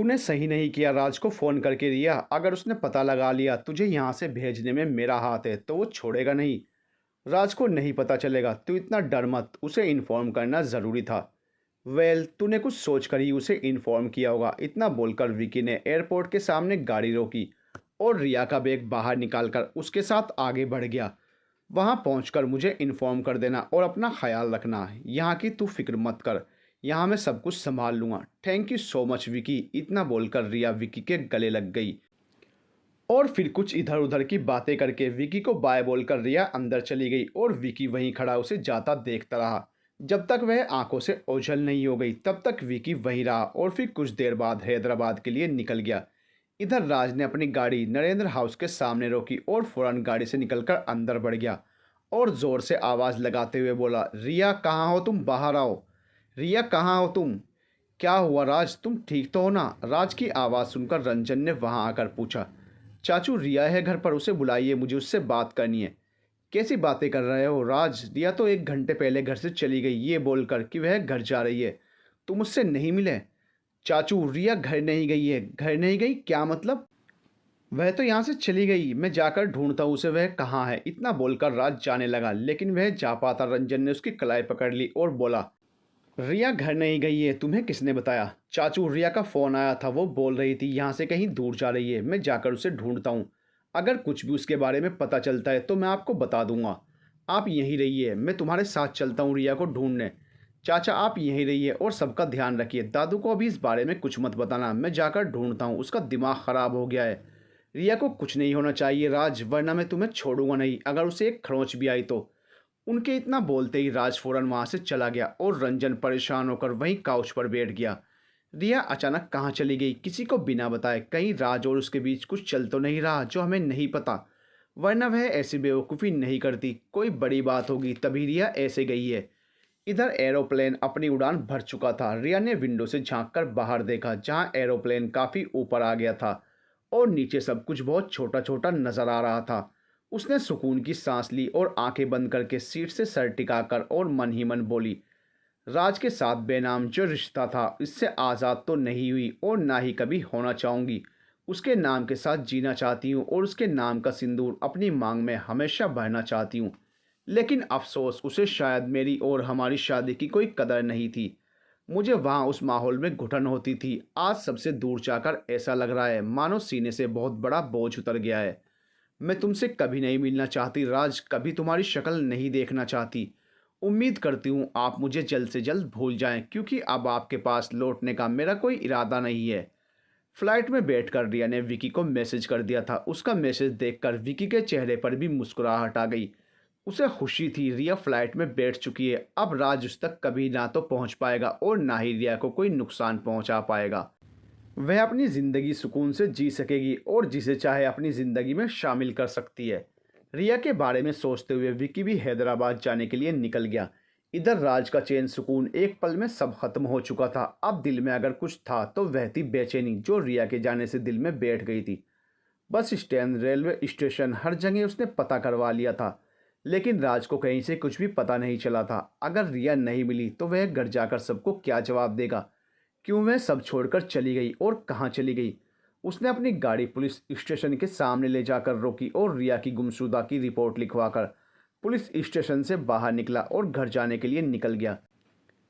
तूने सही नहीं किया राज को फ़ोन करके रिया। अगर उसने पता लगा लिया तुझे यहाँ से भेजने में मेरा हाथ है तो वो छोड़ेगा नहीं। राज को नहीं पता चलेगा। तू इतना डर मत, उसे इन्फॉर्म करना ज़रूरी था। वेल, तूने कुछ सोच कर ही उसे इन्फॉर्म किया होगा। इतना बोलकर विकी ने एयरपोर्ट के सामने गाड़ी रोकी और रिया का बैग बाहर निकालकर उसके साथ आगे बढ़ गया। वहाँ पहुँचकर मुझे इन्फॉर्म कर देना और अपना ख्याल रखना। यहाँ की तू फिक्र मत कर, यहाँ मैं सब कुछ संभाल लूँगा। Thank you so much Vicky. इतना बोलकर रिया विकी के गले लग गई और फिर कुछ इधर उधर की बातें करके विकी को बाय बोलकर रिया अंदर चली गई और विकी वहीं खड़ा उसे जाता देखता रहा। जब तक वह आंखों से ओझल नहीं हो गई तब तक विकी वहीं रहा और फिर कुछ देर बाद हैदराबाद के लिए निकल गया। इधर राज ने अपनी गाड़ी नरेंद्र हाउस के सामने रोकी और फौरन गाड़ी से निकलकर अंदर बढ़ गया और ज़ोर से आवाज़ लगाते हुए बोला, रिया कहाँ हो तुम, बाहर आओ। रिया कहाँ हो तुम? क्या हुआ राज, तुम ठीक तो हो ना? राज की आवाज़ सुनकर रंजन ने वहाँ आकर पूछा, चाचू रिया है घर पर, उसे बुलाइए, मुझे उससे बात करनी है। कैसी बातें कर रहे हो राज? रिया तो 1 घंटे पहले घर से चली गई ये बोलकर कि वह घर जा रही है। तुम उससे नहीं मिले? चाचू रिया घर नहीं गई है। घर नहीं गई क्या मतलब? वह तो यहाँ से चली गई, मैं जाकर ढूंढता हूँ उसे, वह कहाँ है। इतना बोलकर राज जाने लगा लेकिन वह जा पाता रंजन ने उसकी कलाई पकड़ ली और बोला, रिया घर नहीं गई है, तुम्हें किसने बताया? चाचू रिया का फ़ोन आया था, वो बोल रही थी यहाँ से कहीं दूर जा रही है, मैं जाकर उसे ढूंढता हूँ। अगर कुछ भी उसके बारे में पता चलता है तो मैं आपको बता दूंगा। आप यहीं रहिए, मैं तुम्हारे साथ चलता हूँ रिया को ढूंढने। चाचा आप यहीं रहिए और सबका ध्यान रखिए। दादू को अभी इस बारे में कुछ मत बताना, मैं जाकर ढूंढता हूँ, उसका दिमाग ख़राब हो गया है। रिया को कुछ नहीं होना चाहिए राज, वरना मैं तुम्हें छोड़ूंगा नहीं अगर उसे एक खरोंच भी आई तो। उनके इतना बोलते ही राज फौरन वहां से चला गया और रंजन परेशान होकर वहीं काउच पर बैठ गया। रिया अचानक कहाँ चली गई किसी को बिना बताए? कहीं राज और उसके बीच कुछ चल तो नहीं रहा जो हमें नहीं पता? वरना वह ऐसी बेवकूफ़ी नहीं करती। कोई बड़ी बात होगी तभी रिया ऐसे गई है। इधर एरोप्लेन अपनी उड़ान भर चुका था। रिया ने विंडो से झांककर बाहर देखा जहां एरोप्लेन काफ़ी ऊपर आ गया था और नीचे सब कुछ बहुत छोटा छोटा नजर आ रहा था। उसने सुकून की सांस ली और आंखें बंद करके सीट से सर टिकाकर और मन ही मन बोली, राज के साथ बेनाम जो रिश्ता था इससे आज़ाद तो नहीं हुई और ना ही कभी होना चाहूँगी। उसके नाम के साथ जीना चाहती हूँ और उसके नाम का सिंदूर अपनी मांग में हमेशा बहना चाहती हूँ। लेकिन अफसोस उसे शायद मेरी और हमारी शादी की कोई कदर नहीं थी। मुझे वहाँ उस माहौल में घुटन होती थी। आज सबसे दूर जाकर ऐसा लग रहा है मानो सीने से बहुत बड़ा बोझ उतर गया है। मैं तुमसे कभी नहीं मिलना चाहती राज, कभी तुम्हारी शक्ल नहीं देखना चाहती। उम्मीद करती हूँ आप मुझे जल्द से जल्द भूल जाएं क्योंकि अब आपके पास लौटने का मेरा कोई इरादा नहीं है। फ्लाइट में बैठकर रिया ने विकी को मैसेज कर दिया था। उसका मैसेज देखकर विकी के चेहरे पर भी मुस्कुराहट आ गई। उसे खुशी थी रिया फ्लाइट में बैठ चुकी है। अब राज उस तक कभी ना तो पहुंच पाएगा और ना ही रिया को कोई नुकसान पहुंचा पाएगा। वह अपनी ज़िंदगी सुकून से जी सकेगी और जिसे चाहे अपनी ज़िंदगी में शामिल कर सकती है। रिया के बारे में सोचते हुए विकी भी हैदराबाद जाने के लिए निकल गया। इधर राज का चैन सुकून एक पल में सब खत्म हो चुका था। अब दिल में अगर कुछ था तो वह थी बेचैनी जो रिया के जाने से दिल में बैठ गई थी। बस स्टैंड, रेलवे स्टेशन, हर जगह उसने पता करवा लिया था लेकिन राज को कहीं से कुछ भी पता नहीं चला था। अगर रिया नहीं मिली तो वह घर जाकर सबको क्या जवाब देगा? क्यों वह सब छोड़कर चली गई और कहाँ चली गई? उसने अपनी गाड़ी पुलिस स्टेशन के सामने ले जाकर रोकी और रिया की गुमशुदा की रिपोर्ट लिखवाकर पुलिस स्टेशन से बाहर निकला और घर जाने के लिए निकल गया।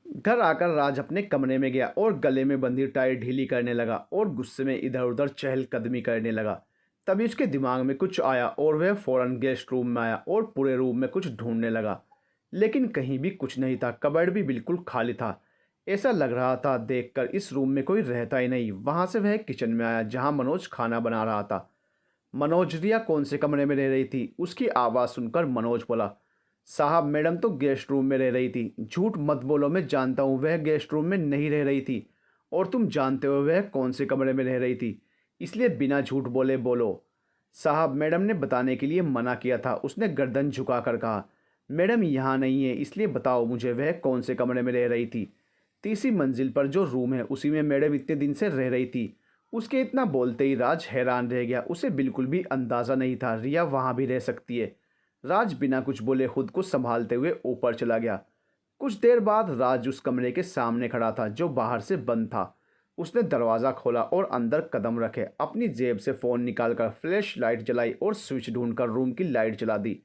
घर आकर राज अपने कमरे में गया और गले में बंधी टाई ढीली करने लगा और गुस्से में इधर उधर चहलकदमी करने लगा। तभी उसके दिमाग में कुछ आया और वह फौरन गेस्ट रूम में आया और पूरे रूम में कुछ ढूंढने लगा लेकिन कहीं भी कुछ नहीं था। कबर्ड भी बिल्कुल खाली था। ऐसा लग रहा था देखकर इस रूम में कोई रहता ही नहीं। वहां से वह किचन में आया जहां मनोज खाना बना रहा था। मनोज, रिया कौन से कमरे में रह रही थी? उसकी आवाज़ सुनकर मनोज बोला, साहब मैडम तो गेस्ट रूम में रह रही थी। झूठ मत बोलो, मैं जानता हूँ वह गेस्ट रूम में नहीं रह रही थी और तुम जानते हो वह कौन से कमरे में रह रही थी, इसलिए बिना झूठ बोले बोलो। साहब मैडम ने बताने के लिए मना किया था, उसने गर्दन झुकाकर कहा। मैडम यहाँ नहीं है इसलिए बताओ मुझे वह कौन से कमरे में रह रही थी? तीसरी मंजिल पर जो रूम है उसी में मैडम इतने दिन से रह रही थी। उसके इतना बोलते ही राज हैरान रह गया। उसे बिल्कुल भी अंदाज़ा नहीं था रिया वहाँ भी रह सकती है। राज बिना कुछ बोले खुद को संभालते हुए ऊपर चला गया। कुछ देर बाद राज उस कमरे के सामने खड़ा था जो बाहर से बंद था। उसने दरवाज़ा खोला और अंदर कदम रखे। अपनी जेब से फ़ोन निकालकर फ्लैश लाइट जलाई और स्विच ढूंढकर रूम की लाइट जला दी।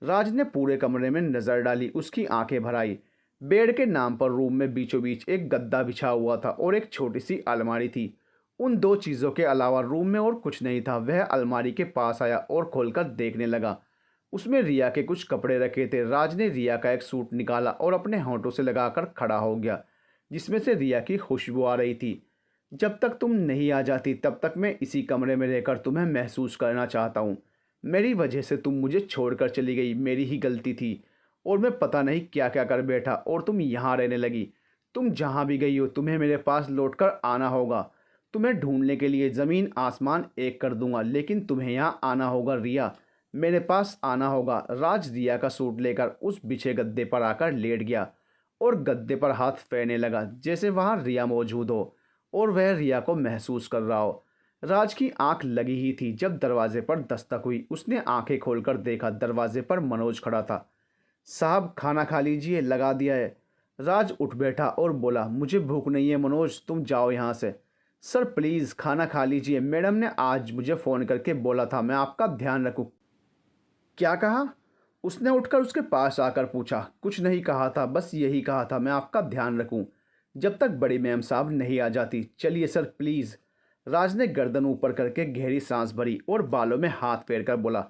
राज ने पूरे कमरे में नज़र डाली। उसकी आंखें भर आई। बेड के नाम पर रूम में बीचों बीच एक गद्दा बिछा हुआ था और एक छोटी सी अलमारी थी। उन दो चीज़ों के अलावा रूम में और कुछ नहीं था। वह अलमारी के पास आया और खोलकर देखने लगा। उसमें रिया के कुछ कपड़े रखे थे। राज ने रिया का एक सूट निकाला और अपने होंठों से लगाकर खड़ा हो गया, जिसमें से रिया की खुशबू आ रही थी। जब तक तुम नहीं आ जाती तब तक मैं इसी कमरे में रहकर तुम्हें महसूस करना चाहता हूँ। मेरी वजह से तुम मुझे छोड़कर चली गई, मेरी ही गलती थी। और मैं पता नहीं क्या क्या कर बैठा और तुम यहाँ रहने लगी। तुम जहाँ भी गई हो तुम्हें मेरे पास लौटकर आना होगा। तुम्हें ढूंढने के लिए ज़मीन आसमान एक कर दूंगा, लेकिन तुम्हें यहाँ आना होगा रिया, मेरे पास आना होगा। राज रिया का सूट लेकर उस बिछे गद्दे पर आकर लेट गया और गद्दे पर हाथ फेरने लगा, जैसे वहाँ रिया मौजूद हो और वह रिया को महसूस कर रहा हो। राज की आंख लगी ही थी जब दरवाजे पर दस्तक हुई। उसने आंखें खोलकर देखा, दरवाजे पर मनोज खड़ा था। साहब खाना खा लीजिए, लगा दिया है। राज उठ बैठा और बोला, मुझे भूख नहीं है मनोज, तुम जाओ यहाँ से। सर प्लीज़ खाना खा लीजिए, मैडम ने आज मुझे फ़ोन करके बोला था मैं आपका ध्यान रखूँ। क्या कहा? उसने उठकर उसके पास आकर पूछा। कुछ नहीं कहा था, बस यही कहा था मैं आपका ध्यान रखूं जब तक बड़ी मैम साहब नहीं आ जाती। चलिए सर प्लीज़। राज ने गर्दन ऊपर करके गहरी सांस भरी और बालों में हाथ फेर कर बोला,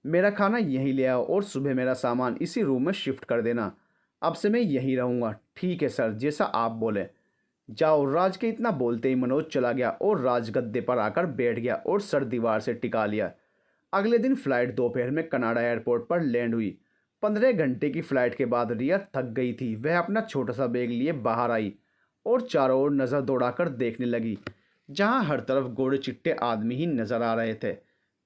मेरा खाना यहीं ले आओ और सुबह मेरा सामान इसी रूम में शिफ्ट कर देना। अब से मैं यहीं रहूँगा। ठीक है सर, जैसा आप बोले। जाओ। राज के इतना बोलते ही मनोज चला गया और राज गद्दे पर आकर बैठ गया और सर दीवार से टिका लिया। अगले दिन फ्लाइट दोपहर में कनाडा एयरपोर्ट पर लैंड हुई। 15 घंटे की फ्लाइट के बाद रिया थक गई थी। वह अपना छोटा सा बैग लिए बाहर आई और चारों ओर नज़र दौड़ाकर देखने लगी, जहां हर तरफ गोरे चिट्टे आदमी ही नज़र आ रहे थे।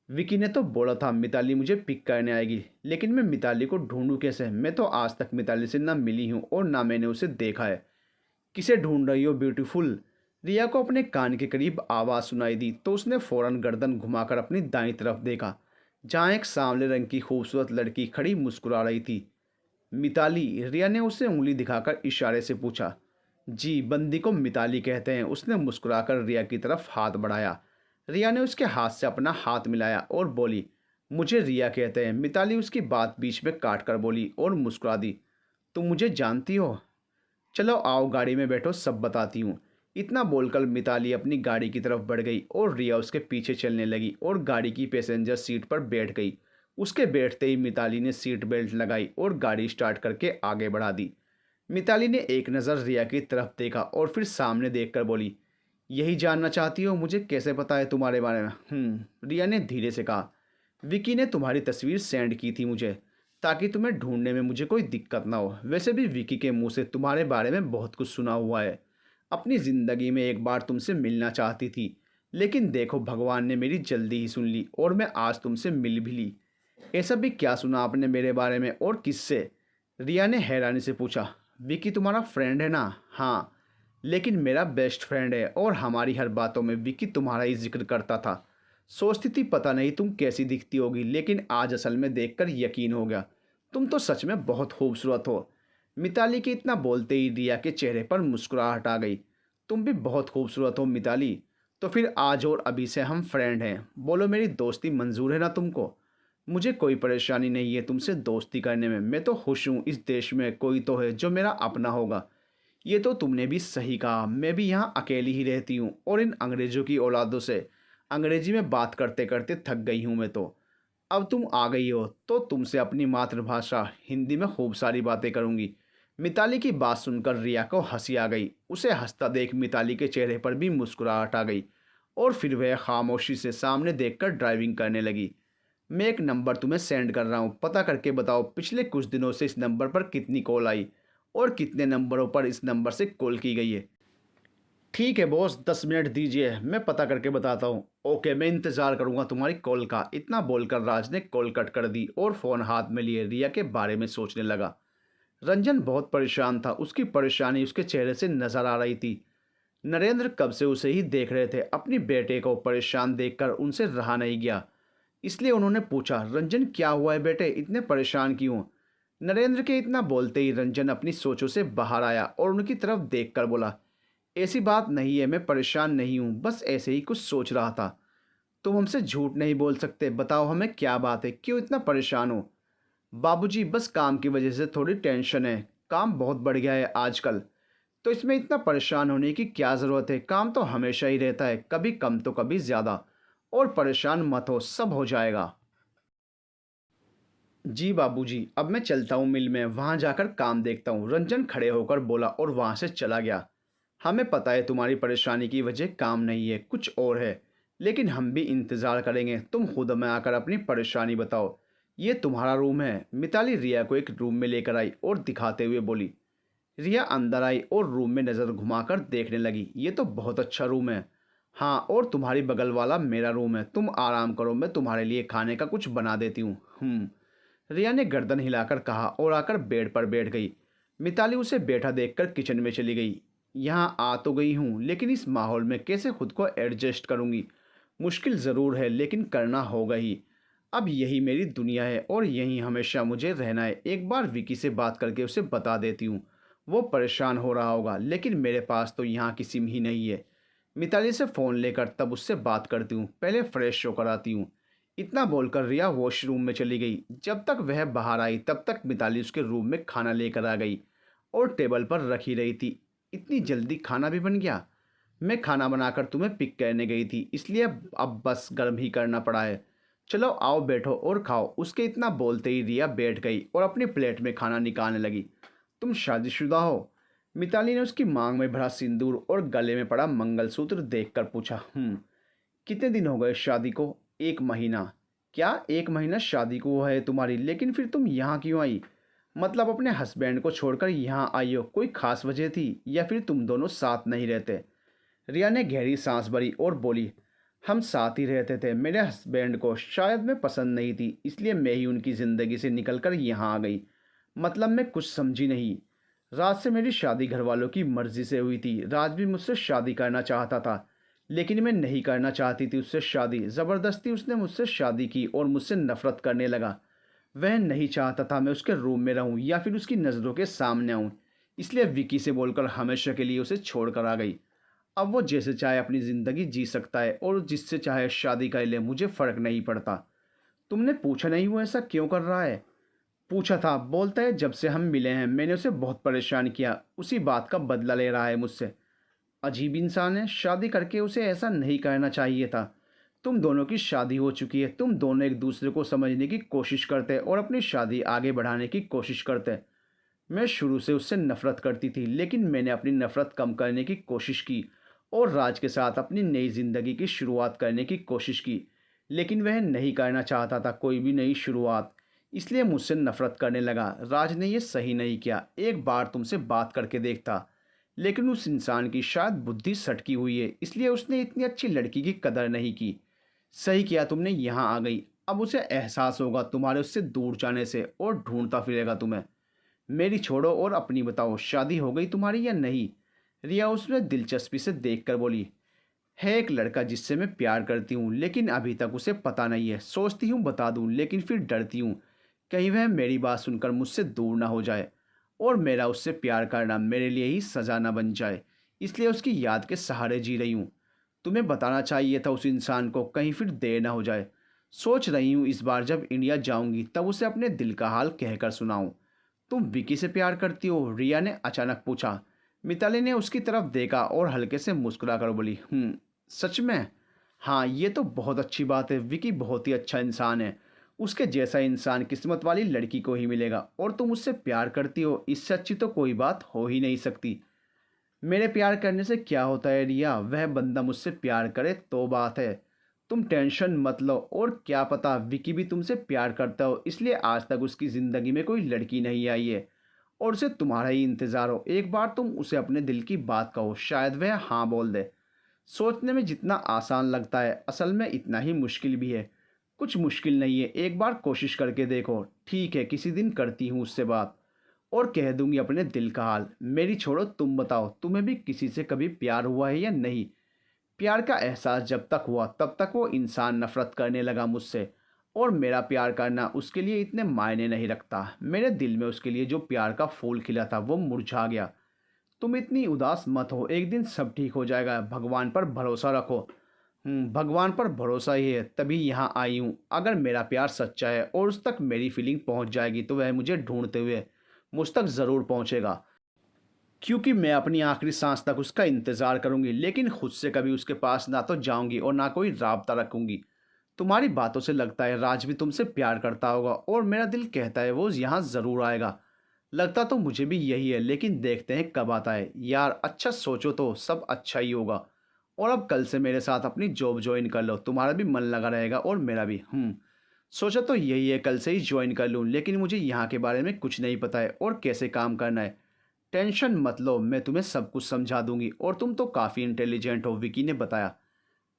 विकी ने तो बोला था मिताली मुझे पिक करने आएगी, लेकिन मैं मिताली को ढूंढूं कैसे? मैं तो आज तक मिताली से ना मिली हूँ और ना मैंने उसे देखा है। किसे ढूंढ रही हो ब्यूटीफुल? रिया को अपने कान के करीब आवाज़ सुनाई दी तो उसने फौरन गर्दन घुमाकर अपनी दाईं तरफ देखा, जहाँ एक सांवले रंग की खूबसूरत लड़की खड़ी मुस्कुरा रही थी। मिताली? रिया ने उसे उंगली दिखाकर इशारे से पूछा। जी, बंदी को मिताली कहते हैं। उसने मुस्कुराकर रिया की तरफ हाथ बढ़ाया। रिया ने उसके हाथ से अपना हाथ मिलाया और बोली, मुझे रिया कहते हैं। मिताली उसकी बात बीच में काट कर बोली और मुस्कुरा दी, तुम मुझे जानती हो? चलो आओ गाड़ी में बैठो, सब बताती हूँ। इतना बोलकर मिताली अपनी गाड़ी की तरफ बढ़ गई और रिया उसके पीछे चलने लगी और गाड़ी की पैसेंजर सीट पर बैठ गई। उसके बैठते ही मिताली ने सीट बेल्ट लगाई और गाड़ी स्टार्ट करके आगे बढ़ा दी। मिताली ने एक नज़र रिया की तरफ देखा और फिर सामने देखकर बोली, यही जानना चाहती हो मुझे कैसे पता है तुम्हारे बारे में? रिया ने धीरे से कहा, विकी ने तुम्हारी तस्वीर सेंड की थी मुझे, ताकि तुम्हें ढूंढने में मुझे कोई दिक्कत ना हो। वैसे भी विकी के मुंह से तुम्हारे बारे में बहुत कुछ सुना हुआ है। अपनी ज़िंदगी में एक बार तुमसे मिलना चाहती थी, लेकिन देखो भगवान ने मेरी जल्दी ही सुन ली और मैं आज तुमसे मिल भी ली। ऐसा भी क्या सुना आपने मेरे बारे में और किससे? रिया ने हैरानी से पूछा। विकी तुम्हारा फ्रेंड है ना? हाँ, लेकिन मेरा बेस्ट फ्रेंड है और हमारी हर बातों में विकी तुम्हारा ही जिक्र करता था। सोचती थी पता नहीं तुम कैसी दिखती होगी, लेकिन आज असल में देखकर यकीन हो गया, तुम तो सच में बहुत खूबसूरत हो। मिताली के इतना बोलते ही रिया के चेहरे पर मुस्कुराहट आ गई। तुम भी बहुत खूबसूरत हो मिताली। तो फिर आज और अभी से हम फ्रेंड हैं। बोलो मेरी दोस्ती मंजूर है ना तुमको? मुझे कोई परेशानी नहीं है तुमसे दोस्ती करने में। मैं तो खुश हूँ इस देश में कोई तो है जो मेरा अपना होगा। ये तो तुमने भी सही कहा। मैं भी यहाँ अकेली ही रहती हूँ और इन अंग्रेज़ों की औलादों से अंग्रेजी में बात करते करते थक गई हूँ मैं तो। अब तुम आ गई हो तो तुमसे अपनी मातृभाषा हिंदी में खूब सारी बातें करूँगी। मिताली की बात सुनकर रिया को हंसी आ गई। उसे हंसता देख मिताली के चेहरे पर भी मुस्कुराहट आ गई और फिर वह खामोशी से सामने देखकर ड्राइविंग करने लगी। मैं एक नंबर तुम्हें सेंड कर रहा हूँ, पता करके बताओ पिछले कुछ दिनों से इस नंबर पर कितनी कॉल आई और कितने नंबरों पर इस नंबर से कॉल की गई है। ठीक है बॉस, 10 मिनट दीजिए, मैं पता करके बताता हूँ। ओके, मैं इंतज़ार करूँगा तुम्हारी कॉल का। इतना बोलकर राज ने कॉल कट कर दी और फ़ोन हाथ में लिए रिया के बारे में सोचने लगा। रंजन बहुत परेशान था। उसकी परेशानी उसके चेहरे से नज़र आ रही थी। नरेंद्र कब से उसे ही देख रहे थे। अपनी बेटे को परेशान देखकर उनसे रहा नहीं गया, इसलिए उन्होंने पूछा, रंजन क्या हुआ है बेटे, इतने परेशान क्यों? नरेंद्र के इतना बोलते ही रंजन अपनी सोचों से बाहर आया और उनकी तरफ देखकर बोला, ऐसी बात नहीं है, मैं परेशान नहीं हूँ, बस ऐसे ही कुछ सोच रहा था। तुम हमसे झूठ नहीं बोल सकते, बताओ हमें क्या बात है, क्यों इतना परेशान हो? बाबूजी, बस काम की वजह से थोड़ी टेंशन है। काम बहुत बढ़ गया है आजकल। तो इसमें इतना परेशान होने की क्या ज़रूरत है? काम तो हमेशा ही रहता है, कभी कम तो कभी ज़्यादा। और परेशान मत हो, सब हो जाएगा। जी बाबूजी, अब मैं चलता हूँ मिल में, वहाँ जाकर काम देखता हूँ। रंजन खड़े होकर बोला और वहाँ से चला गया। हमें पता है तुम्हारी परेशानी की वजह काम नहीं है, कुछ और है। लेकिन हम भी इंतज़ार करेंगे, तुम खुद में आकर अपनी परेशानी बताओ। ये तुम्हारा रूम है। मिताली रिया को एक रूम में लेकर आई और दिखाते हुए बोली। रिया अंदर आई और रूम में नज़र घुमाकर देखने लगी। ये तो बहुत अच्छा रूम है। हाँ, और तुम्हारी बगल वाला मेरा रूम है। तुम आराम करो, मैं तुम्हारे लिए खाने का कुछ बना देती हूँ। रिया ने गर्दन हिलाकर कहा और आकर बेड पर बैठ गई। मिताली उसे बैठा देखकर किचन में चली गई। यहाँ आ तो गई हूँ, लेकिन इस माहौल में कैसे खुद को एडजस्ट करूँगी? मुश्किल ज़रूर है, लेकिन करना होगा ही। अब यही मेरी दुनिया है और यहीं हमेशा मुझे रहना है। एक बार विकी से बात करके उसे बता देती हूँ। वो परेशान हो रहा होगा, लेकिन मेरे पास तो यहाँ किसी में ही नहीं है। मिताली से फ़ोन लेकर तब उससे बात करती हूँ। पहले फ्रेश होकर आती हूँ। इतना बोलकर रिया वॉशरूम में चली गई। जब तक वह बाहर आई तब तक मिताली उसके रूम में खाना लेकर आ गई और टेबल पर रखी रही थी। इतनी जल्दी खाना भी बन गया? मैं खाना बनाकर तुम्हें पिक करने गई थी, इसलिए अब बस गर्म ही करना पड़ा है। चलो आओ बैठो और खाओ। उसके इतना बोलते ही रिया बैठ गई और अपनी प्लेट में खाना निकालने लगी। तुम शादीशुदा हो? मिताली ने उसकी मांग में भरा सिंदूर और गले में पड़ा मंगलसूत्र देखकर पूछा। कितने दिन हो गए शादी को? 1 महीना। क्या 1 महीना शादी को है तुम्हारी? लेकिन फिर तुम यहाँ क्यों आई? मतलब अपने हस्बैंड को छोड़कर यहाँ आई हो, कोई खास वजह थी या फिर तुम दोनों साथ नहीं रहते? रिया ने गहरी सांस भरी और बोली। हम साथ ही रहते थे। मेरे हस्बैंड को शायद मैं पसंद नहीं थी, इसलिए मैं ही उनकी ज़िंदगी से निकलकर यहाँ आ गई। मतलब मैं कुछ समझी नहीं। राज से मेरी शादी घर वालों की मर्ज़ी से हुई थी। राज भी मुझसे शादी करना चाहता था, लेकिन मैं नहीं करना चाहती थी उससे शादी। ज़बरदस्ती उसने मुझसे शादी की और मुझसे नफ़रत करने लगा। वह नहीं चाहता था मैं उसके रूम में रहूं या फिर उसकी नज़रों के सामने आऊं, इसलिए विकी से बोलकर हमेशा के लिए उसे छोड़कर आ गई। अब वो जैसे चाहे अपनी ज़िंदगी जी सकता है और जिससे चाहे शादी कर ले, मुझे फ़र्क नहीं पड़ता। तुमने पूछा नहीं वो ऐसा क्यों कर रहा है? पूछा था, बोलता है जब से हम मिले हैं मैंने उसे बहुत परेशान किया, उसी बात का बदला ले रहा है मुझसे। अजीब इंसान है, शादी करके उसे ऐसा नहीं करना चाहिए था। तुम दोनों की शादी हो चुकी है, तुम दोनों एक दूसरे को समझने की कोशिश करते और अपनी शादी आगे बढ़ाने की कोशिश करते। मैं शुरू से उससे नफ़रत करती थी, लेकिन मैंने अपनी नफ़रत कम करने की कोशिश की और राज के साथ अपनी नई ज़िंदगी की शुरुआत करने की कोशिश की। लेकिन वह नहीं करना चाहता था कोई भी नई शुरुआत, इसलिए मुझसे नफ़रत करने लगा। राज ने यह सही नहीं किया, एक बार तुमसे बात करके देखता। लेकिन उस इंसान की शायद बुद्धि सटकी हुई है, इसलिए उसने इतनी अच्छी लड़की की कदर नहीं की। सही किया तुमने यहाँ आ गई। अब उसे एहसास होगा तुम्हारे उससे दूर जाने से और ढूंढता फिरेगा तुम्हें। मेरी छोड़ो और अपनी बताओ, शादी हो गई तुम्हारी या नहीं? रिया उसमें दिलचस्पी से देखकर बोली। है एक लड़का जिससे मैं प्यार करती हूँ, लेकिन अभी तक उसे पता नहीं है। सोचती हूँ बता दूँ, लेकिन फिर डरती हूँ कहीं वह मेरी बात सुनकर मुझसे दूर ना हो जाए और मेरा उससे प्यार करना मेरे लिए ही सज़ा ना बन जाए। इसलिए उसकी याद के सहारे जी रही हूँ। तुम्हें बताना चाहिए था उस इंसान को, कहीं फिर देर ना हो जाए। सोच रही हूँ इस बार जब इंडिया जाऊँगी तब उसे अपने दिल का हाल कहकर सुनाऊँ। तुम विकी से प्यार करती हो? रिया ने अचानक पूछा। मिताली ने उसकी तरफ देखा और हल्के से मुस्कुराकर बोली। सच में? हाँ, ये तो बहुत अच्छी बात है। विकी बहुत ही अच्छा इंसान है। उसके जैसा इंसान किस्मत वाली लड़की को ही मिलेगा और तुम उससे प्यार करती हो, इससे अच्छी तो कोई बात हो ही नहीं सकती। मेरे प्यार करने से क्या होता है रिया? वह बंदा मुझसे प्यार करे तो बात है। तुम टेंशन मत लो, और क्या पता विकी भी तुमसे प्यार करता हो, इसलिए आज तक उसकी ज़िंदगी में कोई लड़की नहीं आई है और उसे तुम्हारा ही इंतज़ार हो। एक बार तुम उसे अपने दिल की बात कहो, शायद वह हाँ बोल दे। सोचने में जितना आसान लगता है, असल में इतना ही मुश्किल भी है। कुछ मुश्किल नहीं है, एक बार कोशिश करके देखो। ठीक है, किसी दिन करती हूँ उससे बात और कह दूंगी अपने दिल का हाल। मेरी छोड़ो, तुम बताओ, तुम्हें भी किसी से कभी प्यार हुआ है या नहीं? प्यार का एहसास जब तक हुआ तब तक वो इंसान नफरत करने लगा मुझसे, और मेरा प्यार करना उसके लिए इतने मायने नहीं रखता। मेरे दिल में उसके लिए जो प्यार का फूल खिला था वो मुरझा गया। तुम इतनी उदास मत हो, एक दिन सब ठीक हो जाएगा, भगवान पर भरोसा रखो। भगवान पर भरोसा ही है तभी यहाँ आई हूँ। अगर मेरा प्यार सच्चा है और उस तक मेरी फीलिंग पहुँच जाएगी तो वह मुझे ढूंढते हुए मुझ तक ज़रूर पहुँचेगा, क्योंकि मैं अपनी आखिरी सांस तक उसका इंतज़ार करूंगी, लेकिन खुद से कभी उसके पास ना तो जाऊंगी और ना कोई राब्ता रखूंगी। तुम्हारी बातों से लगता है राज भी तुमसे प्यार करता होगा और मेरा दिल कहता है वो यहाँ ज़रूर आएगा। लगता तो मुझे भी यही है, लेकिन देखते हैं कब आता है। यार अच्छा सोचो तो सब अच्छा ही होगा। और अब कल से मेरे साथ अपनी जॉब ज्वाइन कर लो, तुम्हारा भी मन लगा रहेगा और मेरा भी। सोचा तो यही है कल से ही ज्वाइन कर लूँ, लेकिन मुझे यहाँ के बारे में कुछ नहीं पता है और कैसे काम करना है। टेंशन मत लो, मैं तुम्हें सब कुछ समझा दूंगी और तुम तो काफ़ी इंटेलिजेंट हो, विकी ने बताया।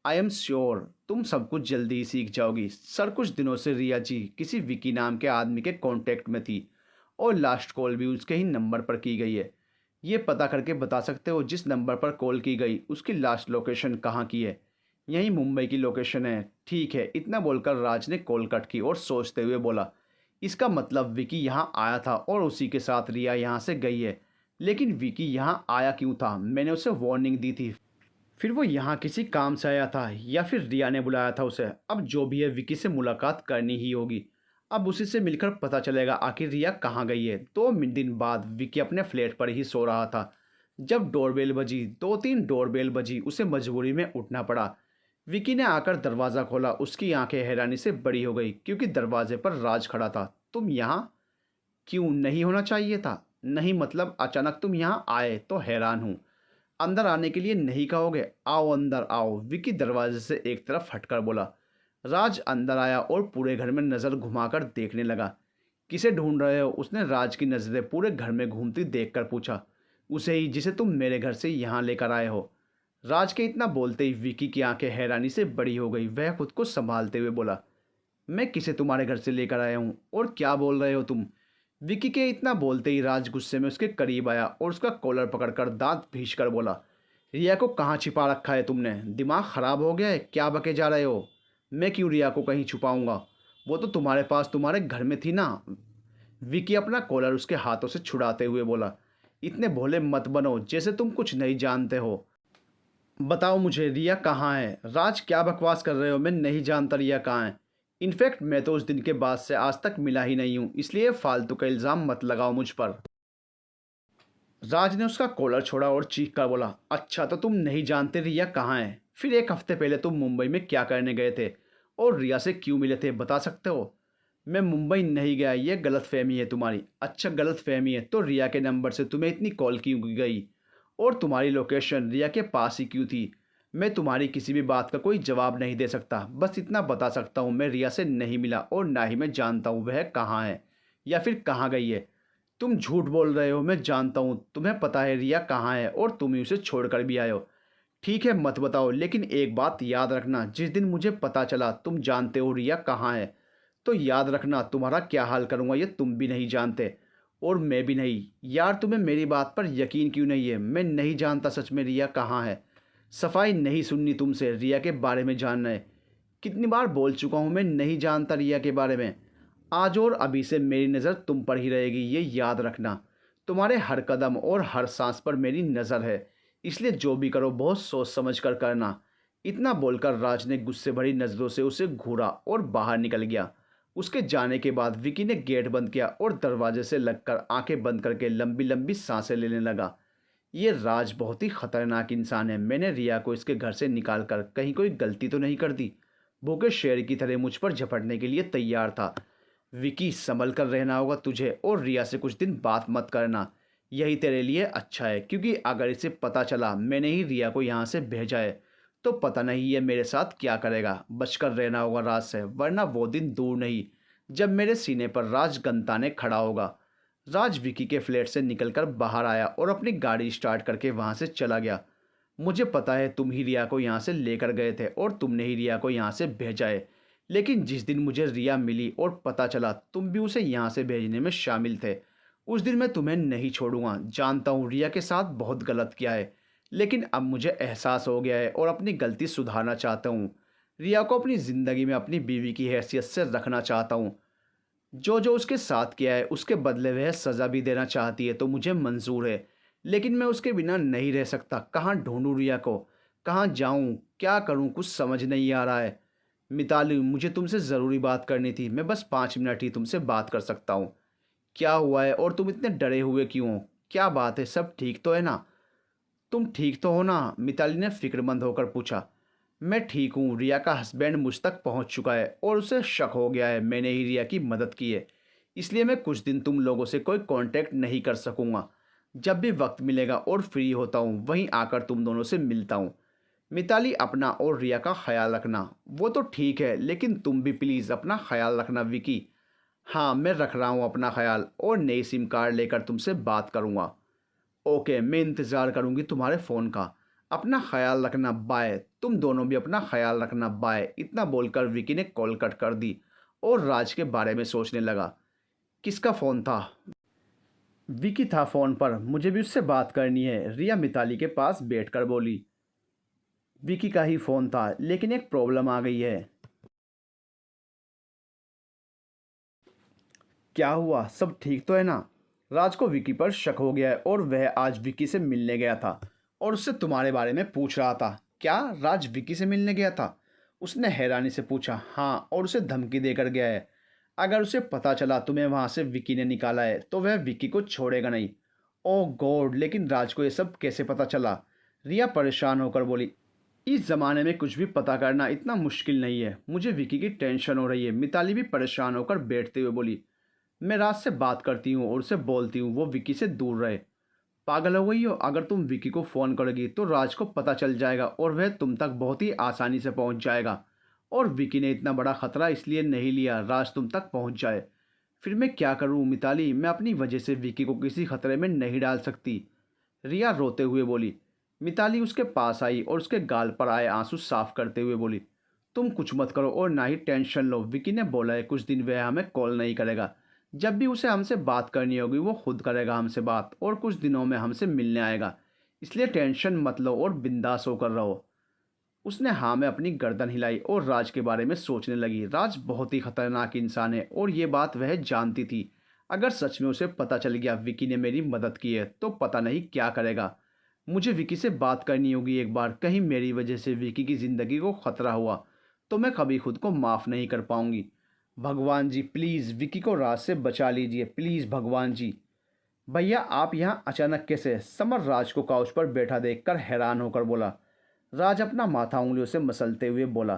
आई एम श्योर तुम सब कुछ जल्दी ही सीख जाओगी सर। कुछ दिनों से रिया जी किसी विकी नाम के आदमी के कांटेक्ट में थी और लास्ट कॉल भी उसके ही नंबर पर की गई है। ये पता करके बता सकते हो जिस नंबर पर कॉल की गई उसकी लास्ट लोकेशन कहाँ की है? यही मुंबई की लोकेशन है। ठीक है, इतना बोलकर राज ने कॉल कट की और सोचते हुए बोला, इसका मतलब विकी यहाँ आया था और उसी के साथ रिया यहाँ से गई है। लेकिन विकी यहाँ आया क्यों था? मैंने उसे वार्निंग दी थी, फिर वो यहाँ किसी काम से आया था या फिर रिया ने बुलाया था उसे? अब जो भी है विकी से मुलाकात करनी ही होगी। अब उसी से मिलकर पता चलेगा आखिर रिया कहाँ गई है। 2 दिन बाद विकी अपने फ्लैट पर ही सो रहा था जब डोरबेल बजी। 2-3 डोरबेल बजी, उसे मजबूरी में उठना पड़ा। विकी ने आकर दरवाज़ा खोला। उसकी आंखें हैरानी से बड़ी हो गई क्योंकि दरवाजे पर राज खड़ा था। तुम यहाँ? क्यों नहीं होना चाहिए था? नहीं मतलब अचानक तुम यहाँ आए तो हैरान हूँ। अंदर आने के लिए नहीं कहोगे? आओ अंदर आओ, विकी दरवाजे से एक तरफ हटकर बोला। राज अंदर आया और पूरे घर में नज़र घुमाकर देखने लगा। किसे ढूंढ रहे हो? उसने राज की नज़रें पूरे घर में घूमती देखकर पूछा। उसे ही जिसे तुम मेरे घर से यहाँ लेकर आए हो। राज के इतना बोलते ही विकी की आंखें हैरानी से बड़ी हो गई। वह खुद को संभालते हुए बोला, मैं किसे तुम्हारे घर से लेकर आया हूँ और क्या बोल रहे हो तुम? विकी के इतना बोलते ही राज गुस्से में उसके करीब आया और उसका कॉलर पकड़कर दांत भींचकर बोला, रिया को कहाँ छिपा रखा है तुमने? दिमाग खराब हो गया है? क्या बके जा रहे हो? मैं क्यों रिया को कहीं छुपाऊंगा? वो तो तुम्हारे पास तुम्हारे घर में थी ना। विकी अपना कॉलर उसके हाथों से छुड़ाते हुए बोला, इतने भोले मत बनो जैसे तुम कुछ नहीं जानते हो। बताओ मुझे रिया कहाँ है? राज क्या बकवास कर रहे हो? मैं नहीं जानता रिया कहाँ है। इनफैक्ट मैं तो उस दिन के बाद से आज तक मिला ही नहीं हूँ, इसलिए फालतू का इल्ज़ाम मत लगाओ मुझ पर। राज ने उसका कॉलर छोड़ा और चीख कर बोला, अच्छा तो तुम नहीं जानते रिया कहाँ है? फिर 1 हफ्ते पहले तुम मुंबई में क्या करने गए थे और रिया से क्यों मिले थे, बता सकते हो? मैं मुंबई नहीं गया, ये गलत फहमी है तुम्हारी। अच्छा गलत फहमी है तो रिया के नंबर से तुम्हें इतनी कॉल क्यों गई और तुम्हारी लोकेशन रिया के पास ही क्यों थी? मैं तुम्हारी किसी भी बात का कोई जवाब नहीं दे सकता, बस इतना बता सकता हूँ मैं रिया से नहीं मिला और ना ही मैं जानता हूँ वह कहाँ है या फिर कहाँ गई है। तुम झूठ बोल रहे हो, मैं जानता हूँ, तुम्हें पता है रिया कहाँ है और तुम ही उसे छोड़कर भी आए हो। ठीक है मत बताओ, लेकिन एक बात याद रखना, जिस दिन मुझे पता चला तुम जानते हो रिया कहाँ है तो याद रखना तुम्हारा क्या हाल करूँगा ये तुम भी नहीं जानते और मैं भी नहीं। यार तुम्हें मेरी बात पर यकीन क्यों नहीं है? मैं नहीं जानता सच में रिया कहाँ है। सफाई नहीं सुननी तुमसे, रिया के बारे में जानना है। कितनी बार बोल चुका हूँ मैं नहीं जानता रिया के बारे में। आज और अभी से मेरी नज़र तुम पर ही रहेगी, ये याद रखना। तुम्हारे हर कदम और हर सांस पर मेरी नज़र है, इसलिए जो भी करो बहुत सोच समझ कर करना। इतना बोलकर राज ने गुस्से भरी नज़रों से उसे घूरा और बाहर निकल गया। उसके जाने के बाद विकी ने गेट बंद किया और दरवाजे से लगकर आंखें बंद करके लंबी लंबी सांसें लेने लगा। ये राज बहुत ही खतरनाक इंसान है। मैंने रिया को इसके घर से निकाल कर कहीं कोई गलती तो नहीं कर दी? भूखे शेर की तरह मुझ पर झपटने के लिए तैयार था। विकी संभल कर रहना होगा तुझे और रिया से कुछ दिन बात मत करना, यही तेरे लिए अच्छा है, क्योंकि अगर इसे पता चला मैंने ही रिया को यहाँ से भेजा है तो पता नहीं ये मेरे साथ क्या करेगा। बचकर रहना होगा राज से, वरना वो दिन दूर नहीं जब मेरे सीने पर राज गंताने खड़ा होगा। राज विकी के फ्लैट से निकलकर बाहर आया और अपनी गाड़ी स्टार्ट करके वहाँ से चला गया। मुझे पता है तुम ही रिया को यहाँ से लेकर गए थे और तुमने ही रिया को यहाँ से भेजा है, लेकिन जिस दिन मुझे रिया मिली और पता चला तुम भी उसे यहाँ से भेजने में शामिल थे, उस दिन मैं तुम्हें नहीं छोड़ूंगा। जानता हूँ रिया के साथ बहुत गलत किया है, लेकिन अब मुझे एहसास हो गया है और अपनी गलती सुधारना चाहता हूँ। रिया को अपनी ज़िंदगी में अपनी बीवी की हैसियत से रखना चाहता हूँ। जो जो उसके साथ किया है उसके बदले वह सज़ा भी देना चाहती है तो मुझे मंजूर है, लेकिन मैं उसके बिना नहीं रह सकता। कहाँ ढूंढूं रिया को, कहाँ जाऊं, क्या करूं, कुछ समझ नहीं आ रहा है। मिताली, मुझे तुमसे ज़रूरी बात करनी थी। मैं बस 5 मिनट ही तुमसे बात कर सकता हूँ। क्या हुआ है और तुम इतने डरे हुए क्यों हो? क्या बात है, सब ठीक तो है ना? तुम ठीक तो हो ना? मिताली ने फिक्रमंद होकर पूछा। मैं ठीक हूँ। रिया का हस्बैंड मुझ तक पहुँच चुका है और उसे शक हो गया है मैंने ही रिया की मदद की है। इसलिए मैं कुछ दिन तुम लोगों से कोई कांटेक्ट नहीं कर सकूँगा। जब भी वक्त मिलेगा और फ्री होता हूँ वहीं आकर तुम दोनों से मिलता हूँ। मिताली, अपना और रिया का ख्याल रखना। वो तो ठीक है, लेकिन तुम भी प्लीज़ अपना ख्याल रखना विकी। हाँ, मैं रख रहा हूँ अपना ख्याल और नई सिम कार्ड लेकर तुमसे बात करूँगा। ओके, मैं इंतज़ार करूँगी तुम्हारे फ़ोन का। अपना ख्याल रखना, बाय। तुम दोनों भी अपना ख्याल रखना, बाय। इतना बोलकर विकी ने कॉल कट कर दी और राज के बारे में सोचने लगा। किसका फ़ोन था? विकी था फ़ोन पर। मुझे भी उससे बात करनी है, रिया मिताली के पास बैठकर बोली। विकी का ही फ़ोन था, लेकिन एक प्रॉब्लम आ गई है। क्या हुआ, सब ठीक तो है ना? राज को विकी पर शक हो गया है और वह आज विकी से मिलने गया था और उससे तुम्हारे बारे में पूछ रहा था। क्या राज विकी से मिलने गया था? उसने हैरानी से पूछा। हाँ, और उसे धमकी देकर गया है। अगर उसे पता चला तुम्हें वहाँ से विकी ने निकाला है तो वह विकी को छोड़ेगा नहीं। ओह गॉड, लेकिन राज को ये सब कैसे पता चला? रिया परेशान होकर बोली। इस ज़माने में कुछ भी पता करना इतना मुश्किल नहीं है। मुझे विकी की टेंशन हो रही है। मिताली भी परेशान होकर बैठते हुए बोली। मैं राज से बात करती हूँ और उसे बोलती हूँ वो विकी से दूर रहे। पागल हो गई हो? अगर तुम विकी को फ़ोन करोगी तो राज को पता चल जाएगा और वह तुम तक बहुत ही आसानी से पहुँच जाएगा। और विकी ने इतना बड़ा ख़तरा इसलिए नहीं लिया राज तुम तक पहुँच जाए। फिर मैं क्या करूँ मिताली? मैं अपनी वजह से विकी को किसी खतरे में नहीं डाल सकती। रिया रोते हुए बोली। मिताली उसके पास आई और उसके गाल पर आए आंसू साफ करते हुए बोली। तुम कुछ मत करो और ना ही टेंशन लो। विकी ने बोला है कुछ दिन वह हमें कॉल नहीं करेगा। जब भी उसे हमसे बात करनी होगी वो खुद करेगा हमसे बात और कुछ दिनों में हमसे मिलने आएगा। इसलिए टेंशन मत लो और बिंदास होकर रहो। उसने हाँ में अपनी गर्दन हिलाई और राज के बारे में सोचने लगी। राज बहुत ही खतरनाक इंसान है और ये बात वह जानती थी। अगर सच में उसे पता चल गया विकी ने मेरी मदद की है तो पता नहीं क्या करेगा। मुझे विकी से बात करनी होगी एक बार। कहीं मेरी वजह से विकी की ज़िंदगी को ख़तरा हुआ तो मैं कभी खुद को माफ़ नहीं कर पाऊंगी। भगवान जी प्लीज़ विकी को राज से बचा लीजिए, प्लीज़ भगवान जी। भैया, आप यहाँ अचानक कैसे? समर राज को काउच पर बैठा देखकर हैरान होकर बोला। राज अपना माथा उंगलियों से मसलते हुए बोला।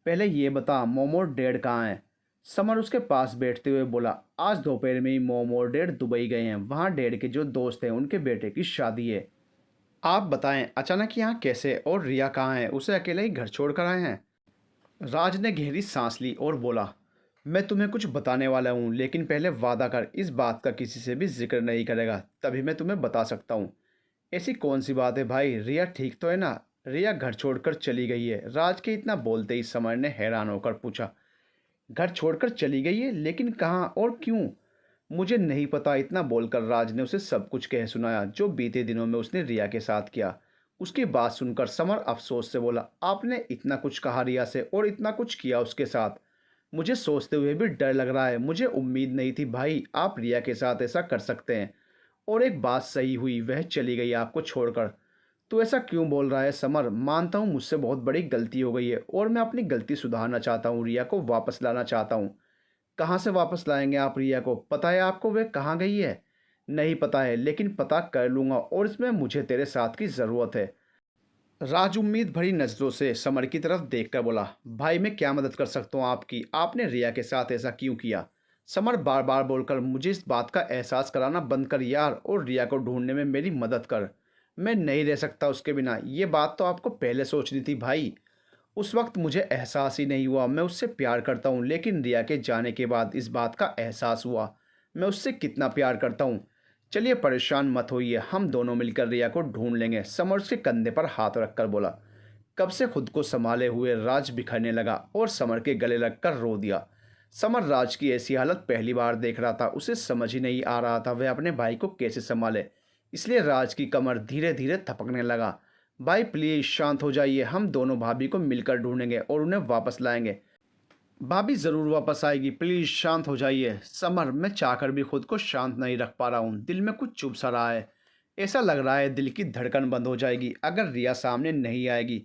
पहले ये बता मॉम और डैड कहाँ हैं? समर उसके पास बैठते हुए बोला। आज दोपहर में ही मॉम और डैड दुबई गए हैं। वहाँ डैड के जो दोस्त हैं उनके बेटे की शादी है। आप बताएं अचानक यहाँ कैसे? और रिया कहाँ है? उसे अकेले ही घर छोड़ कर आए हैं? राज ने गहरी सांस ली और बोला। मैं तुम्हें कुछ बताने वाला हूँ, लेकिन पहले वादा कर इस बात का किसी से भी जिक्र नहीं करेगा, तभी मैं तुम्हें बता सकता हूँ। ऐसी कौन सी बात है भाई? रिया ठीक तो है ना? रिया घर छोड़कर चली गई है। राज के इतना बोलते ही समर ने हैरान होकर पूछा। घर छोड़कर चली गई है? लेकिन कहाँ और क्यों? मुझे नहीं पता। इतना बोलकर राज ने उसे सब कुछ कह सुनाया जो बीते दिनों में उसने रिया के साथ किया। उसकी बात सुनकर समर अफसोस से बोला। आपने इतना कुछ कहा रिया से और इतना कुछ किया उसके साथ। मुझे सोचते हुए भी डर लग रहा है। मुझे उम्मीद नहीं थी भाई आप रिया के साथ ऐसा कर सकते हैं। और एक बात सही हुई, वह चली गई आपको छोड़कर। तो ऐसा क्यों बोल रहा है समर? मानता हूँ मुझसे बहुत बड़ी गलती हो गई है और मैं अपनी गलती सुधारना चाहता हूँ। रिया को वापस लाना चाहता हूँ। कहाँ से वापस लाएंगे आप रिया को? पता है आपको वह कहाँ गई है? नहीं पता है, लेकिन पता कर लूँगा और इसमें मुझे तेरे साथ की ज़रूरत है। राज उम्मीद भरी नज़रों से समर की तरफ देखकर बोला। भाई मैं क्या मदद कर सकता हूँ आपकी? आपने रिया के साथ ऐसा क्यों किया? समर बार बार बोलकर मुझे इस बात का एहसास कराना बंद कर यार और रिया को ढूंढने में मेरी मदद कर। मैं नहीं रह सकता उसके बिना। ये बात तो आपको पहले सोचनी थी भाई। उस वक्त मुझे एहसास ही नहीं हुआ। मैं उससे प्यार करता हूँ, लेकिन रिया के जाने के बाद इस बात का एहसास हुआ मैं उससे कितना प्यार करता हूँ। चलिए परेशान मत होइए, हम दोनों मिलकर रिया को ढूंढ लेंगे। समर उसके कंधे पर हाथ रखकर बोला। कब से खुद को संभाले हुए राज बिखरने लगा और समर के गले लगकर रो दिया। समर राज की ऐसी हालत पहली बार देख रहा था। उसे समझ ही नहीं आ रहा था वह अपने भाई को कैसे संभाले। इसलिए राज की कमर धीरे धीरे थपकने लगा। भाई प्लीज़ शांत हो जाइए। हम दोनों भाभी को मिलकर ढूंढेंगे और उन्हें वापस लाएंगे। भाभी ज़रूर वापस आएगी, प्लीज़ शांत हो जाइए। समर, मैं चाहकर भी खुद को शांत नहीं रख पा रहा हूँ। दिल में कुछ चुभ सा रहा है। ऐसा लग रहा है दिल की धड़कन बंद हो जाएगी अगर रिया सामने नहीं आएगी।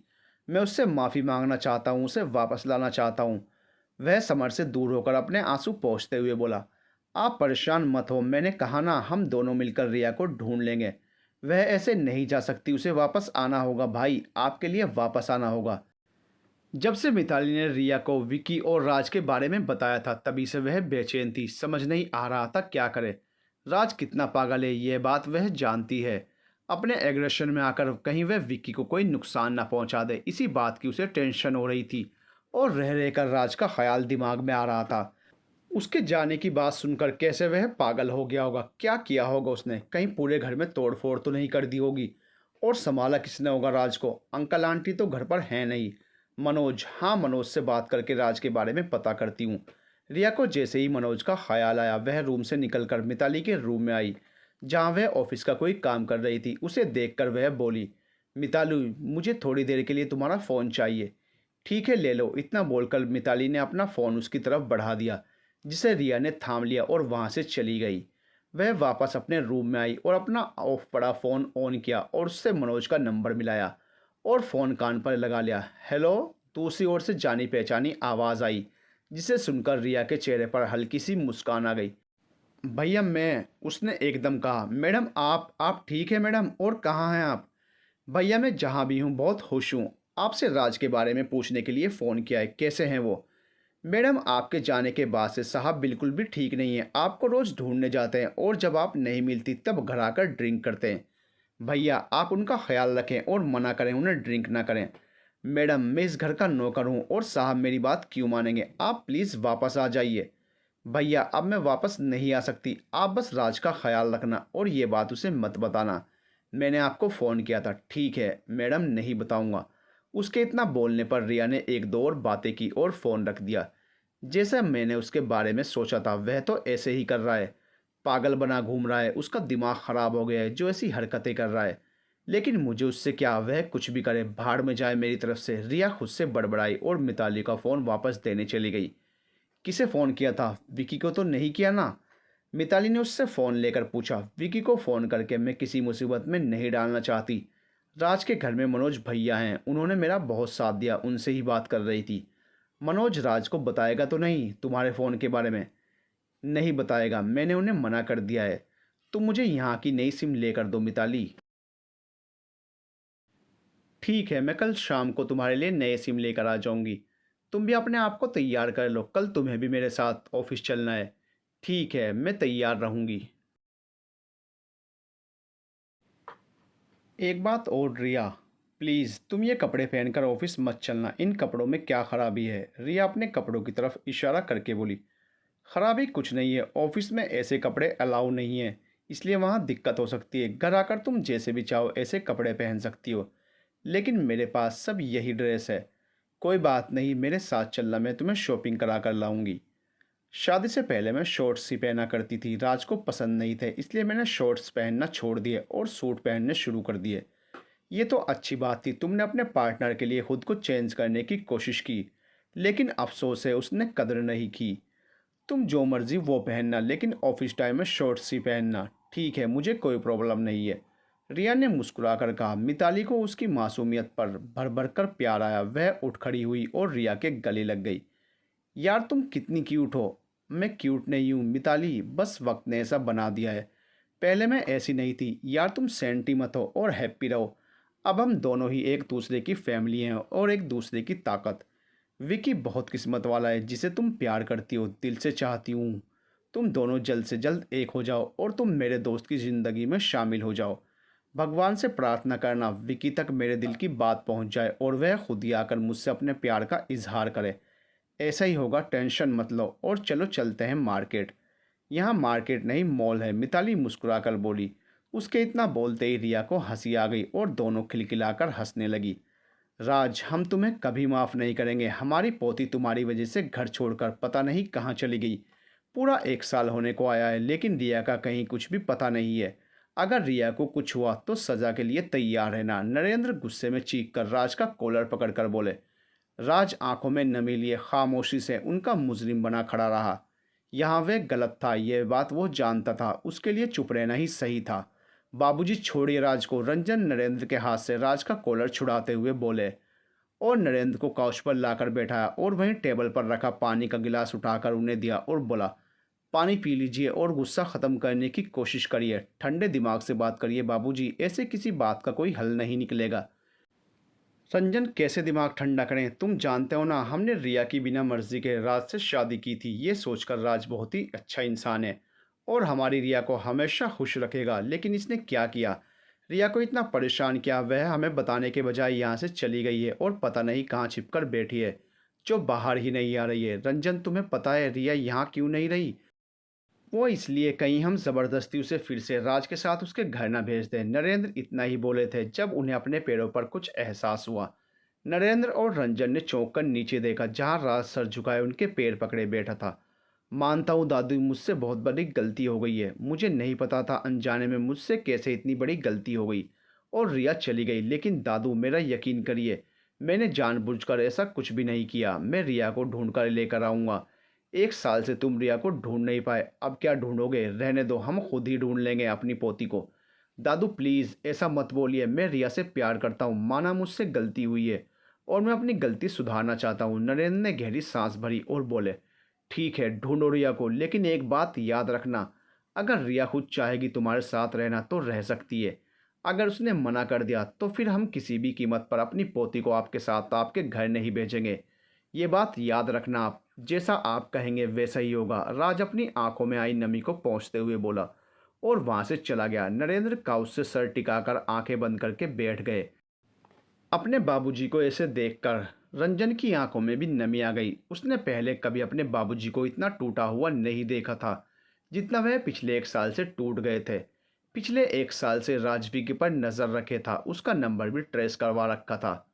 मैं उससे माफ़ी मांगना चाहता हूँ, उसे वापस लाना चाहता हूँ। वह समर से दूर होकर अपने आंसू पोंछते हुए बोला, आप परेशान मत हो, मैंने कहा ना हम दोनों मिलकर रिया को ढूंढ लेंगे। वह ऐसे नहीं जा सकती, उसे वापस आना होगा भाई, आपके लिए वापस आना होगा। जब से मिताली ने रिया को विकी और राज के बारे में बताया था तभी से वह बेचैन थी, समझ नहीं आ रहा था क्या करे। राज कितना पागल है यह बात वह जानती है। अपने एग्रेशन में आकर कहीं वह विकी को कोई नुकसान ना पहुंचा दे, इसी बात की उसे टेंशन हो रही थी। और रह रहकर राज का ख्याल दिमाग में आ रहा था, उसके जाने की बात सुनकर कैसे वह पागल हो गया होगा, क्या किया होगा उसने, कहीं पूरे घर में तोड़फोड़ तो नहीं कर दी होगी। और संभाला किसने होगा राज को, अंकल आंटी तो घर पर हैं नहीं। मनोज, हाँ मनोज से बात करके राज के बारे में पता करती हूँ। रिया को जैसे ही मनोज का ख्याल आया वह रूम से निकलकर मिताली के रूम में आई, जहाँ वह ऑफिस का कोई काम कर रही थी। उसे देखकर वह बोली, मिताली मुझे थोड़ी देर के लिए तुम्हारा फ़ोन चाहिए। ठीक है ले लो, इतना बोलकर मिताली ने अपना फ़ोन उसकी तरफ बढ़ा दिया, जिसे रिया ने थाम लिया और वहाँ से चली गई। वह वापस अपने रूम में आई और अपना ऑफ पड़ा फ़ोन ऑन किया और उससे मनोज का नंबर मिलाया और फ़ोन कान पर लगा लिया। हेलो, दूसरी ओर से जानी पहचानी आवाज़ आई, जिसे सुनकर रिया के चेहरे पर हल्की सी मुस्कान आ गई। भैया मैं, उसने एकदम कहा। मैडम आप ठीक है मैडम, और कहाँ हैं आप? भैया मैं जहाँ भी हूँ बहुत खुश हूँ, आपसे राज के बारे में पूछने के लिए फ़ोन किया है, कैसे हैं वो? मैडम आपके जाने के बाद से साहब बिल्कुल भी ठीक नहीं है, आपको रोज़ ढूंढने जाते हैं और जब आप नहीं मिलती तब घर आकर ड्रिंक करते हैं। भैया आप उनका ख्याल रखें और मना करें उन्हें ड्रिंक ना करें। मैडम मैं इस घर का नौकर हूँ और साहब मेरी बात क्यों मानेंगे, आप प्लीज़ वापस आ जाइए। भैया अब मैं वापस नहीं आ सकती, आप बस राज का ख्याल रखना और ये बात उसे मत बताना। मैंने आपको फ़ोन किया था। ठीक है मैडम, नहीं बताऊँगा। उसके इतना बोलने पर रिया ने एक दो और बातें की और फ़ोन रख दिया। जैसा मैंने उसके बारे में सोचा था वह तो ऐसे ही कर रहा है, पागल बना घूम रहा है, उसका दिमाग ख़राब हो गया है जो ऐसी हरकतें कर रहा है। लेकिन मुझे उससे क्या, वह कुछ भी करे, भाड़ में जाए मेरी तरफ से। रिया खुद से बड़बड़ाई और मिताली का फ़ोन वापस देने चली गई। किसे फ़ोन किया था, विकी को तो नहीं किया ना? मिताली ने उससे फ़ोन लेकर पूछा। विकी को फ़ोन करके मैं किसी मुसीबत में नहीं डालना चाहती। राज के घर में मनोज भैया हैं, उन्होंने मेरा बहुत साथ दिया, उनसे ही बात कर रही थी। मनोज राज को बताएगा तो नहीं तुम्हारे फ़ोन के बारे में? नहीं बताएगा, मैंने उन्हें मना कर दिया है। तुम मुझे यहाँ की नई सिम लेकर दो मिताली। ठीक है मैं कल शाम को तुम्हारे लिए नए सिम लेकर आ जाऊँगी। तुम भी अपने आप को तैयार कर लो, कल तुम्हें भी मेरे साथ ऑफिस चलना है। ठीक है मैं तैयार रहूँगी। एक बात और रिया, प्लीज़ तुम ये कपड़े पहनकर ऑफिस मत चलना, इन कपड़ों में क्या खराबी है? रिया अपने कपड़ों की तरफ इशारा करके बोली। खराबी कुछ नहीं है, ऑफिस में ऐसे कपड़े अलाउ नहीं है, इसलिए वहाँ दिक्कत हो सकती है। घर आकर तुम जैसे भी चाहो ऐसे कपड़े पहन सकती हो, लेकिन मेरे पास सब यही ड्रेस है। कोई बात नहीं, मेरे साथ चलना, मैं तुम्हें शॉपिंग करा कर लाऊंगी। शादी से पहले मैं शॉर्ट्स ही पहना करती थी, राज को पसंद नहीं थे, इसलिए मैंने शॉर्ट्स पहनना छोड़ दिए और सूट पहनने शुरू कर दिए। ये तो अच्छी बात थी, तुमने अपने पार्टनर के लिए खुद को चेंज करने की कोशिश की, लेकिन अफसोस है उसने कदर नहीं की। तुम जो मर्जी वो पहनना, लेकिन ऑफिस टाइम में शॉर्ट्स ही पहनना। ठीक है मुझे कोई प्रॉब्लम नहीं है। रिया ने मुस्कुराकर कहा। मिताली को उसकी मासूमियत पर भर भर कर प्यार आया, वह उठ खड़ी हुई और रिया के गले लग गई। यार तुम कितनी क्यूट हो। मैं क्यूट नहीं हूँ मिताली, बस वक्त ने ऐसा बना दिया है, पहले मैं ऐसी नहीं थी। यार तुम सेंटी मत हो और हैप्पी रहो, अब हम दोनों ही एक दूसरे की फैमिली हैं और एक दूसरे की ताकत। विकी बहुत किस्मत वाला है जिसे तुम प्यार करती हो, दिल से चाहती हूँ तुम दोनों जल्द से जल्द एक हो जाओ और तुम मेरे दोस्त की ज़िंदगी में शामिल हो जाओ। भगवान से प्रार्थना करना विकी तक मेरे दिल की बात पहुँच जाए और वह खुद ही आकर मुझसे अपने प्यार का इजहार करे। ऐसा ही होगा, टेंशन मत लो और चलो चलते हैं मार्केट। यहाँ मार्केट नहीं मॉल है, मिताली मुस्कुराकर बोली। उसके इतना बोलते ही रिया को हंसी आ गई और दोनों खिलखिलाकर हंसने लगी। राज हम तुम्हें कभी माफ़ नहीं करेंगे, हमारी पोती तुम्हारी वजह से घर छोड़कर पता नहीं कहाँ चली गई। पूरा 1 साल होने को आया है लेकिन रिया का कहीं कुछ भी पता नहीं है। अगर रिया को कुछ हुआ तो सज़ा के लिए तैयार रहना। नरेंद्र गुस्से में चीख कर राज का कॉलर पकड़कर बोले। राज आंखों में नमी लिए खामोशी से उनका मुजरिम बना खड़ा रहा। यहाँ वह गलत था, यह बात वो जानता था, उसके लिए चुप रहना ही सही था। बाबूजी छोड़िए राज को। रंजन नरेंद्र के हाथ से राज का कॉलर छुड़ाते हुए बोले और नरेंद्र को काउच पर लाकर बैठाया और वहीं टेबल पर रखा पानी का गिलास उठाकर उन्हें दिया और बोला, पानी पी लीजिए और गुस्सा ख़त्म करने की कोशिश करिए। ठंडे दिमाग से बात करिए बाबूजी, ऐसे किसी बात का कोई हल नहीं निकलेगा। रंजन कैसे दिमाग ठंडा करें, तुम जानते हो ना हमने रिया की बिना मर्जी के राज से शादी की थी। ये सोचकर राज बहुत ही अच्छा इंसान है और हमारी रिया को हमेशा खुश रखेगा, लेकिन इसने क्या किया, रिया को इतना परेशान किया। वह हमें बताने के बजाय यहाँ से चली गई है और पता नहीं कहाँ छिपकर बैठी है, जो बाहर ही नहीं आ रही है। रंजन तुम्हें पता है रिया यहाँ क्यों नहीं रही? वो इसलिए कहीं हम ज़बरदस्ती उसे फिर से राज के साथ उसके घर न भेज दें। नरेंद्र इतना ही बोले थे जब उन्हें अपने पैरों पर कुछ एहसास हुआ। नरेंद्र और रंजन ने चौंक कर नीचे देखा जहां राज सर झुकाए उनके पैर पकड़े बैठा था। मानता हूँ दादू, मुझसे बहुत बड़ी गलती हो गई है। मुझे नहीं पता था अनजाने में मुझसे कैसे इतनी बड़ी गलती हो गई और रिया चली गई। लेकिन दादू मेरा यकीन करिए, मैंने जानबूझकर ऐसा कुछ भी नहीं किया। मैं रिया को ढूंढ कर लेकर आऊँगा। 1 साल से तुम रिया को ढूंढ नहीं पाए, अब क्या ढूंढोगे? रहने दो, हम खुद ही ढूंढ लेंगे अपनी पोती को। दादू प्लीज़ ऐसा मत बोलिए, मैं रिया से प्यार करता हूँ। माना मुझसे गलती हुई है और मैं अपनी गलती सुधारना चाहता हूँ। नरेंद्र ने गहरी सांस भरी और बोले, ठीक है ढूंढो रिया को, लेकिन एक बात याद रखना, अगर रिया खुद चाहेगी तुम्हारे साथ रहना तो रह सकती है। अगर उसने मना कर दिया तो फिर हम किसी भी कीमत पर अपनी पोती को आपके साथ आपके घर नहीं भेजेंगे। ये बात याद रखना आप, जैसा आप कहेंगे वैसा ही होगा। राज अपनी आंखों में आई नमी को पोंछते हुए बोला और वहां से चला गया। नरेंद्र काउच से सर टिकाकर आंखें बंद करके बैठ गए। अपने बाबूजी को ऐसे देखकर रंजन की आंखों में भी नमी आ गई। उसने पहले कभी अपने बाबूजी को इतना टूटा हुआ नहीं देखा था जितना वह पिछले 1 साल से टूट गए थे। पिछले 1 साल से राजवी के पर नज़र रखे था, उसका नंबर भी ट्रेस करवा रखा था,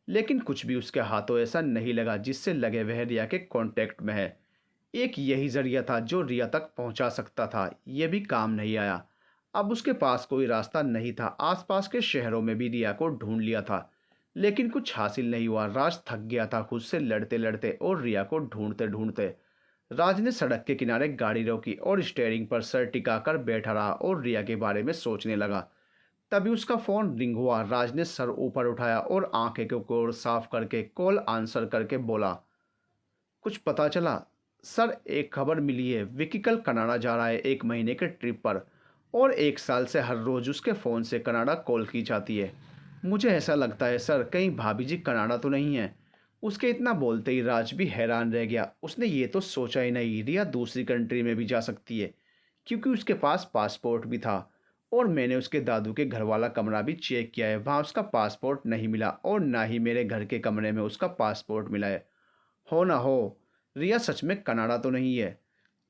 लेकिन कुछ भी उसके हाथों ऐसा नहीं लगा जिससे लगे वह रिया के कांटेक्ट में है। एक यही जरिया था जो रिया तक पहुंचा सकता था, यह भी काम नहीं आया। अब उसके पास कोई रास्ता नहीं था। आसपास के शहरों में भी रिया को ढूंढ लिया था, लेकिन कुछ हासिल नहीं हुआ। राज थक गया था खुद से लड़ते लड़ते और रिया को ढूंढते ढूंढते। राज ने सड़क के किनारे गाड़ी रोकी और स्टीयरिंग पर सर टिकाकर बैठा रहा और रिया के बारे में सोचने लगा। तभी उसका फ़ोन रिंग हुआ। राज ने सर ऊपर उठाया और आंखें के कोर साफ करके कॉल आंसर करके बोला, कुछ पता चला? सर एक खबर मिली है, विकी कल कनाडा जा रहा है 1 महीने के ट्रिप पर और 1 साल से हर रोज़ उसके फ़ोन से कनाडा कॉल की जाती है। मुझे ऐसा लगता है सर कहीं भाभी जी कनाडा तो नहीं है। उसके इतना बोलते ही राज भी हैरान रह गया। उसने ये तो सोचा ही नहीं रिया दूसरी कंट्री में भी जा सकती है, क्योंकि उसके पास पासपोर्ट भी था और मैंने उसके दादू के घर वाला कमरा भी चेक किया है, वहाँ उसका पासपोर्ट नहीं मिला और ना ही मेरे घर के कमरे में उसका पासपोर्ट मिला है। हो ना हो रिया सच में कनाडा तो नहीं है।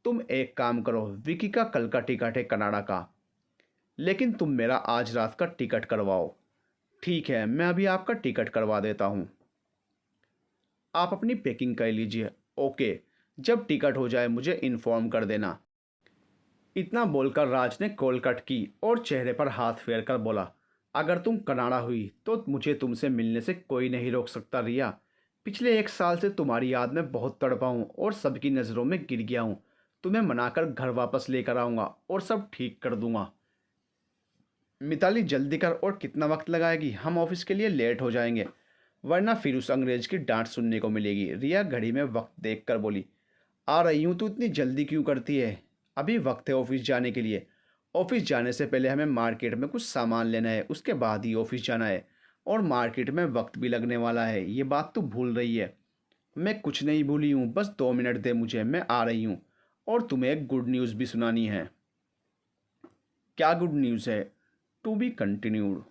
तुम एक काम करो, विकी का कल का टिकट है कनाडा का, लेकिन तुम मेरा आज रात का टिकट करवाओ। ठीक है, मैं अभी आपका टिकट करवा देता हूँ, आप अपनी पैकिंग कर लीजिए। ओके, जब टिकट हो जाए मुझे इन्फॉर्म कर देना। इतना बोलकर राज ने कॉल कट की और चेहरे पर हाथ फेर कर बोला, अगर तुम कनाडा हुई तो मुझे तुमसे मिलने से कोई नहीं रोक सकता रिया। पिछले 1 साल से तुम्हारी याद में बहुत तड़पा हूँ और सबकी नज़रों में गिर गया हूँ। तुम्हें मनाकर घर वापस लेकर आऊँगा और सब ठीक कर दूँगा। मिताली जल्दी कर, और कितना वक्त लगाएगी? हम ऑफिस के लिए लेट हो जाएंगे, वरना फिर उस अंग्रेज की डांट सुनने को मिलेगी। रिया घड़ी में वक्त देखकर बोली, आ रही हूँ, तो इतनी जल्दी क्यों करती है? अभी वक्त है ऑफिस जाने के लिए। ऑफिस जाने से पहले हमें मार्केट में कुछ सामान लेना है, उसके बाद ही ऑफिस जाना है और मार्केट में वक्त भी लगने वाला है। ये बात तो भूल रही है। मैं कुछ नहीं भूली हूँ, बस 2 मिनट दे मुझे, मैं आ रही हूँ। और तुम्हें एक गुड न्यूज़ भी सुनानी है। क्या गुड न्यूज़ है? To be continued.